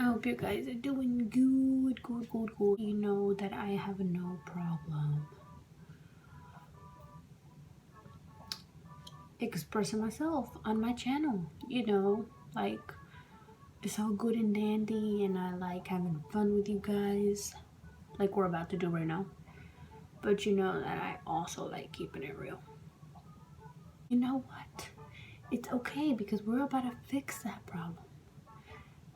I hope you guys are doing good. You know that I have no problem expressing myself on my channel. You know, like, it's all good and dandy, and I like having fun with you guys, like we're about to do right now. But you know that I also like keeping it real. You know what? It's okay because we're about to fix that problem.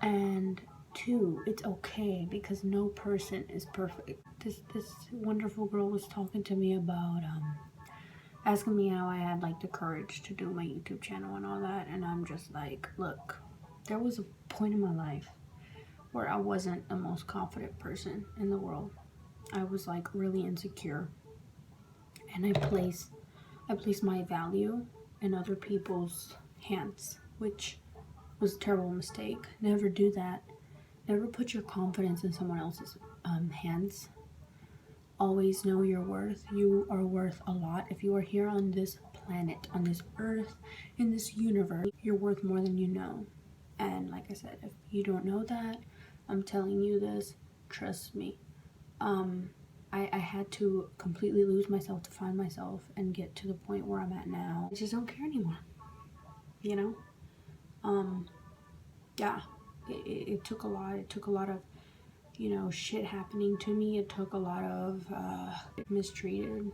And two, it's okay because no person is perfect. This wonderful girl was talking to me about asking me how I had like the courage to do my YouTube channel and all that, and I'm just like, look, there was a point in my life where I wasn't the most confident person in the world. I was like really insecure, and I placed my value in other people's hands, which was a terrible mistake. Never do that. Never put your confidence in someone else's hands. Always know your worth. You are worth a lot. If you are here on this planet, on this earth, in this universe, you're worth more than you know. And like I said, if you don't know that, I'm telling you this, trust me. I had to completely lose myself to find myself and get to the point where I'm at now. I just don't care anymore, you know? Yeah, it took a lot. It took a lot of, you know, shit happening to me. It took a lot of mistreated,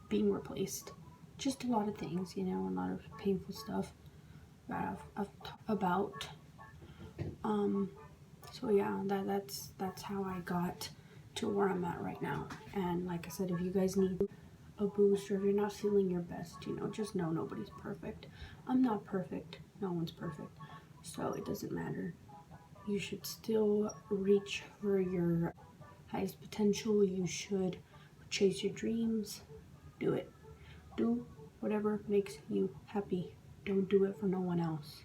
being replaced, just a lot of things, you know, a lot of painful stuff that I've talked about. So yeah, that's how I got to where I'm at right now. And like I said, if you guys need a boost, or if you're not feeling your best, you know, just know nobody's perfect. I'm not perfect. No one's perfect. So it doesn't matter. You should still reach for your highest potential. You should chase your dreams. Do it. Do whatever makes you happy. Don't do it for no one else.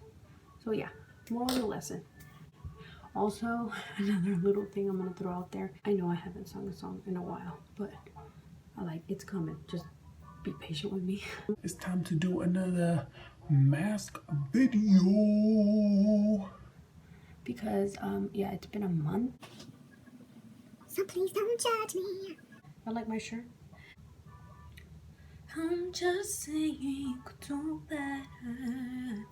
So yeah, moral of the lesson. Also, another little thing I'm gonna throw out there. I know I haven't sung a song in a while, but it's coming. Just be patient with me. It's time to do another mask video. Because yeah, it's been a month. So please don't judge me. I like my shirt. I'm just saying you could do better.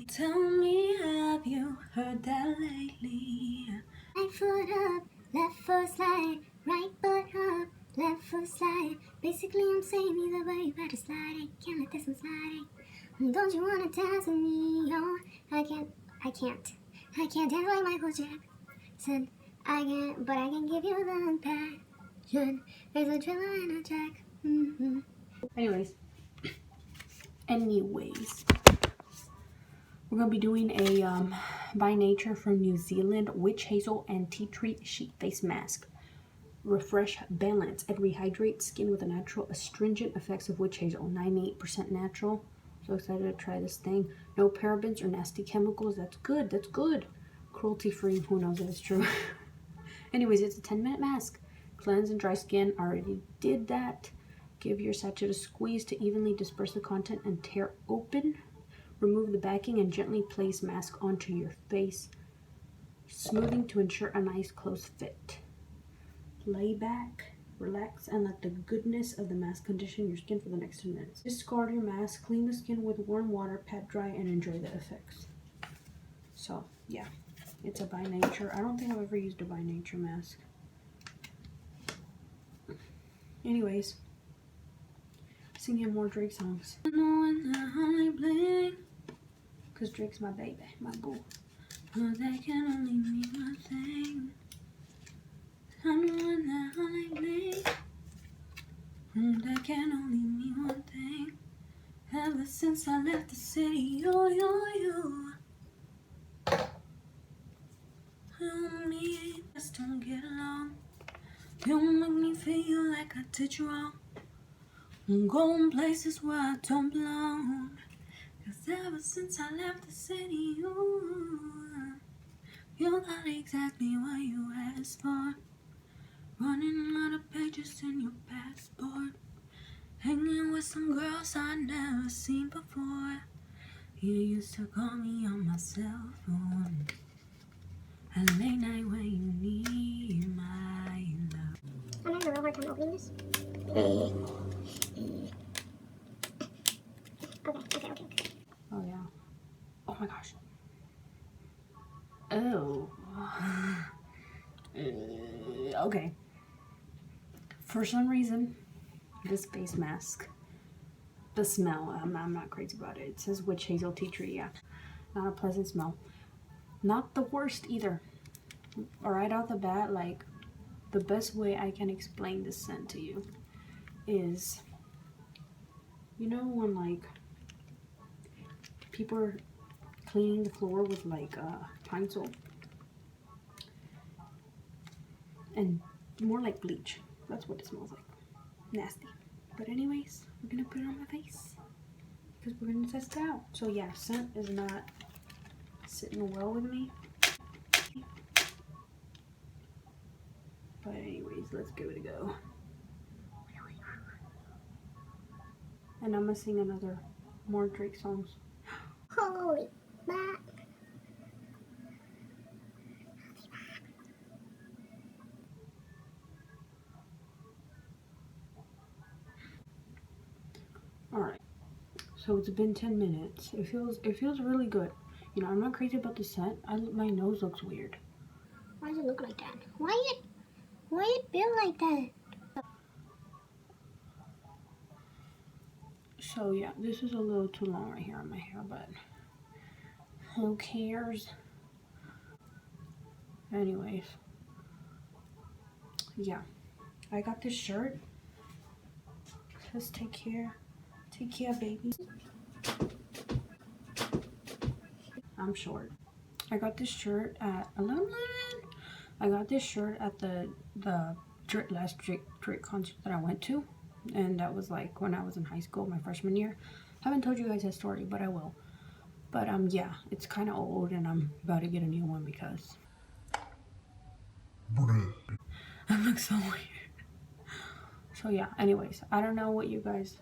Tell me, have you heard that lately? Right foot up, left foot slide. Right foot up, left foot slide. Basically, I'm saying either way, you better slide it. Can't let this one slide it. Don't you wanna dance with me? Oh, I can't dance like Michael Jackson. I can't, but I can give you the passion. There's a driller and a jack. Anyways, we're gonna be doing a by nature from New Zealand witch hazel and tea tree sheet face mask. Refresh, balance, and rehydrate skin with the natural astringent effects of witch hazel. 98% natural. So excited to try this thing. No parabens or nasty chemicals. That's good. That's good. Cruelty free. Who knows if it's true. Anyways, it's a 10-minute mask. Cleanse and dry skin. Already did that. Give your sachet a squeeze to evenly disperse the content and tear open. Remove the backing and gently place mask onto your face, smoothing to ensure a nice close fit. Lay back, relax, and let the goodness of the mask condition your skin for the next 10 minutes. Discard your mask, clean the skin with warm water, pat dry, and enjoy the effects. So yeah, it's a by nature. I don't think I've ever used a by nature mask. Anyways, singing more Drake songs. Cause Drake's my baby, my boo. Oh, that can only mean one thing. I'm the one that only bleeds. That can only mean one thing. Ever since I left the city, you and me just don't get along. You make me feel like I did you wrong. I'm going places where I don't belong. Cause ever since I left the city, you're not exactly what you asked for. Running out of pages in your passport. Hanging with some girls I never seen before. You used to call me on my cell phone at late night when you need my love. I'm having a real hard time opening this. Okay. Oh yeah. Oh my gosh. Oh. Okay. For some reason, this face mask, the smell, I'm not crazy about it. It says witch hazel tea tree, yeah. Not a pleasant smell. Not the worst either. Right out the bat, like, the best way I can explain this scent to you is, you know when, like, people are cleaning the floor with, like, pine sol? And more like bleach. That's what it smells like. Nasty. But anyways, we're gonna put it on my face because we're gonna test it out. So yeah, scent is not sitting well with me. But anyways, let's give it a go. And I'm gonna sing another more Drake songs. Holy back. Alright. So it's been 10 minutes. It feels really good. You know, I'm not crazy about the scent. My nose looks weird. Why does it look like that? Why it feel like that? So yeah, this is a little too long right here on my hair, but who cares? Anyways, yeah, I got this shirt. Just take care, baby. I'm short. I got this shirt at I got this shirt at the last Drake concert that I went to, and that was like when I was in high school, my freshman year. I haven't told you guys that story, but I will. But yeah, it's kind of old, and I'm about to get a new one because I look so weird. So yeah. Anyways, I don't know what you guys'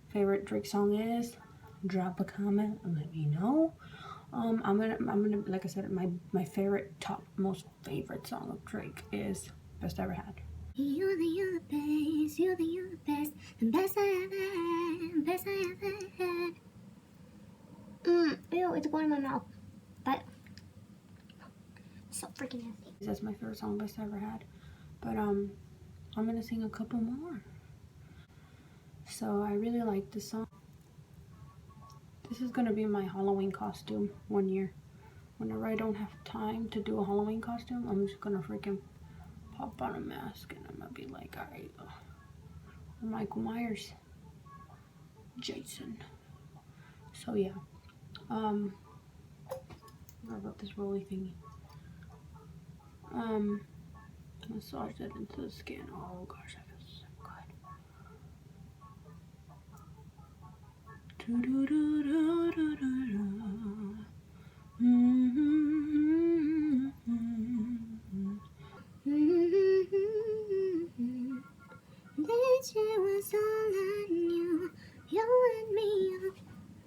favorite Drake song is. Drop a comment and let me know. I'm gonna like I said, my favorite most favorite song of Drake is Best I Ever Had. You're the best, you're the best, the best I ever had, best I ever had. Ew, it's going in my mouth. But so freaking nasty. That's my favorite song, Best I Ever Had. But I'm gonna sing a couple more. So I really like this song. This is gonna be my Halloween costume one year. Whenever I don't have time to do a Halloween costume, I'm just gonna freaking pop on a mask and I'm gonna be like, alright, Michael Myers, Jason. So yeah, what about this rolly thingy? Massage that into the skin. Oh gosh, that feels so good. Do do do do do do do. This year was all I knew. You and me,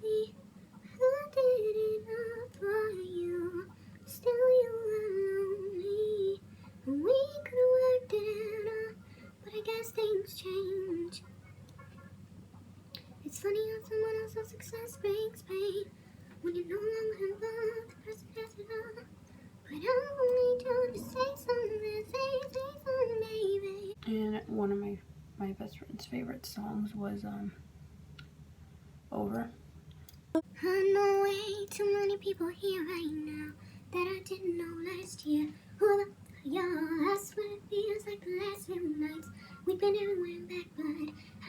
I did it all for you. Still you were lonely. We could have worked it out, but I guess things change. It's funny how someone else's success brings pain when you're no longer involved. The person has it all, but I'm only trying to say something, baby. And one of my best friend's favorite songs was Over. I know way too many people here right now that I didn't know last year. Who the y'all? I swear it feels like the last few nights. We've been everywhere and back, but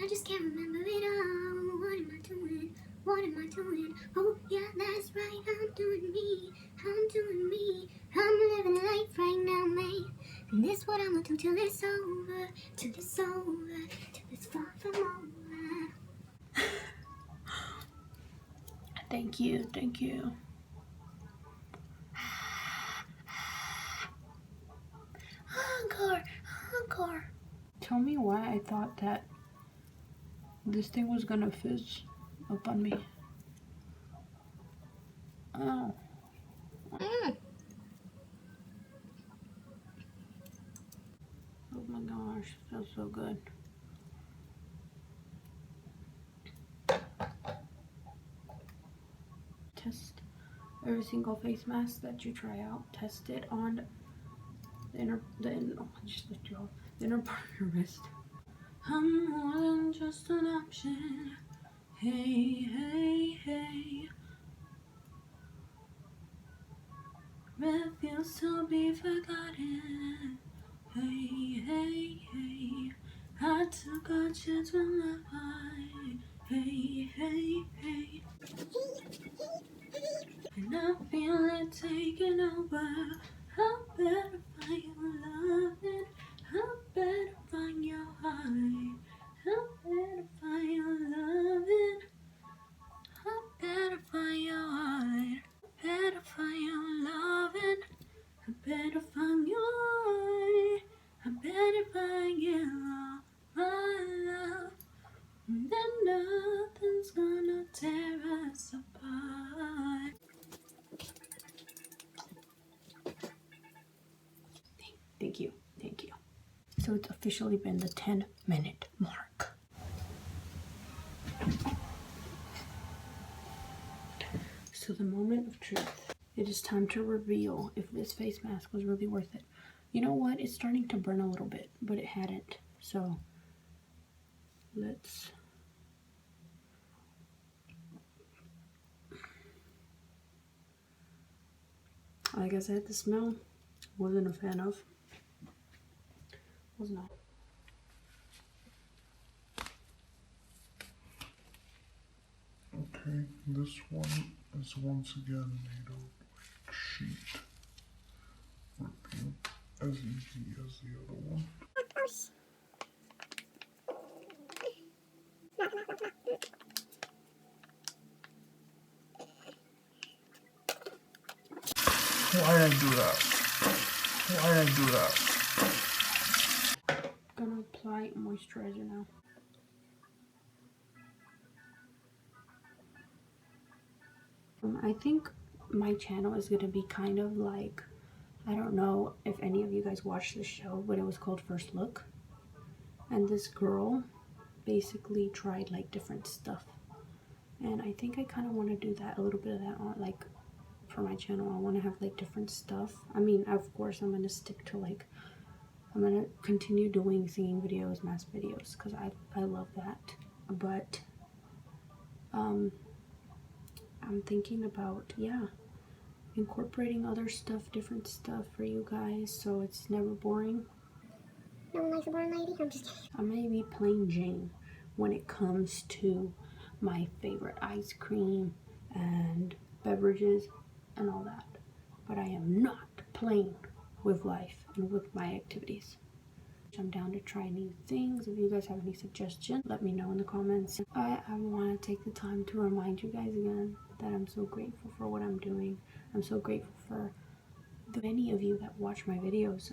I just can't remember it all. What am I doing? What am I doing? Oh yeah, that's right. I'm doing me. I'm doing me. I'm living life right now, mate. And this what I'ma do till it's over. Till it's over. Till it's far from over. Thank you, thank you. Encore, encore. Tell me why I thought that this thing was gonna fizz up on me. Oh. Oh my gosh, feels so good. Test every single face mask that you try out. Test it on the inner part of your wrist. I'm more than just an option. Hey, hey, hey. Refuse to be forgotten. Hey, hey, hey. I took a chance with my heart. Hey, hey, hey. And I feel it taking over. I better find your loving. I better find your heart. I better find your loving. I better find your heart. I better find your loving. I better find your heart. I better find you, my love. Then nothing's gonna tear us apart. Thank you. Thank you. So it's officially been the 10-minute mark. So the moment of truth. It is time to reveal if this face mask was really worth it. You know what? It's starting to burn a little bit, but it hadn't. So let's... Like I said, the smell wasn't a fan of. Was not. Okay, this one is once again made of like sheet. Repeat as easy as the other one. Why I do that? Why I do that? Gonna apply moisturizer now. I think my channel is gonna be kind of like, I don't know if any of you guys watched this show, but it was called First Look. And this girl basically tried like different stuff. And I think I kind of want to do that, a little bit of that on like for my channel. I want to have like different stuff. I mean, of course, I'm going to stick to like, I'm going to continue doing singing videos, mask videos, because I love that. But I'm thinking about, yeah, incorporating other stuff, different stuff for you guys, so it's never boring. No one likes a boring lady. I'm just kidding. I may be plain Jane when it comes to my favorite ice cream and beverages and all that, but I am not plain with life and with my activities. I'm down to try new things. If you guys have any suggestions, let me know in the comments. I want to take the time to remind you guys again that I'm so grateful for what I'm doing. I'm so grateful for the many of you that watch my videos.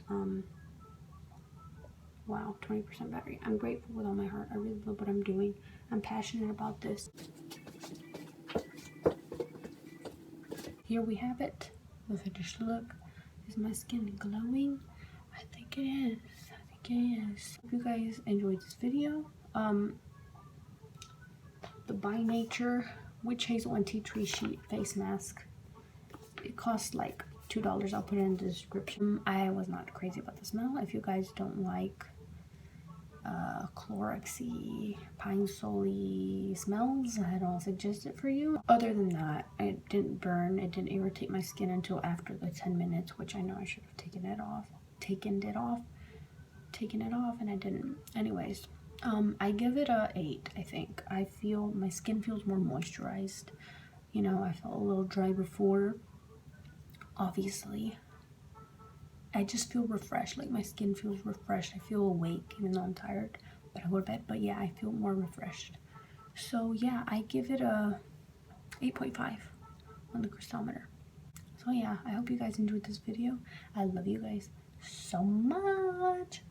Wow, 20% battery. I'm grateful with all my heart. I really love what I'm doing. I'm passionate about this. Here we have it. The finished look. Is my skin glowing? I think it is. I think it is. Hope you guys enjoyed this video. The By Nature Witch Hazel and Tea Tree Sheet face mask. It costs like $2. I'll put it in the description. I was not crazy about the smell. If you guys don't like Cloroxy, pine sol-y smells, I don't suggest it for you. Other than that, it didn't burn, it didn't irritate my skin until after the 10 minutes, which I know I should have taken it off, and I didn't. Anyways, I give it a 8, I think. I feel my skin feels more moisturized. You know, I felt a little dry before, obviously. I just feel refreshed, like my skin feels refreshed. I feel awake even though I'm tired, but I go to bed. But yeah, I feel more refreshed. So yeah, I give it a 8.5 on the crystalmeter. So yeah, I hope you guys enjoyed this video. I love you guys so much.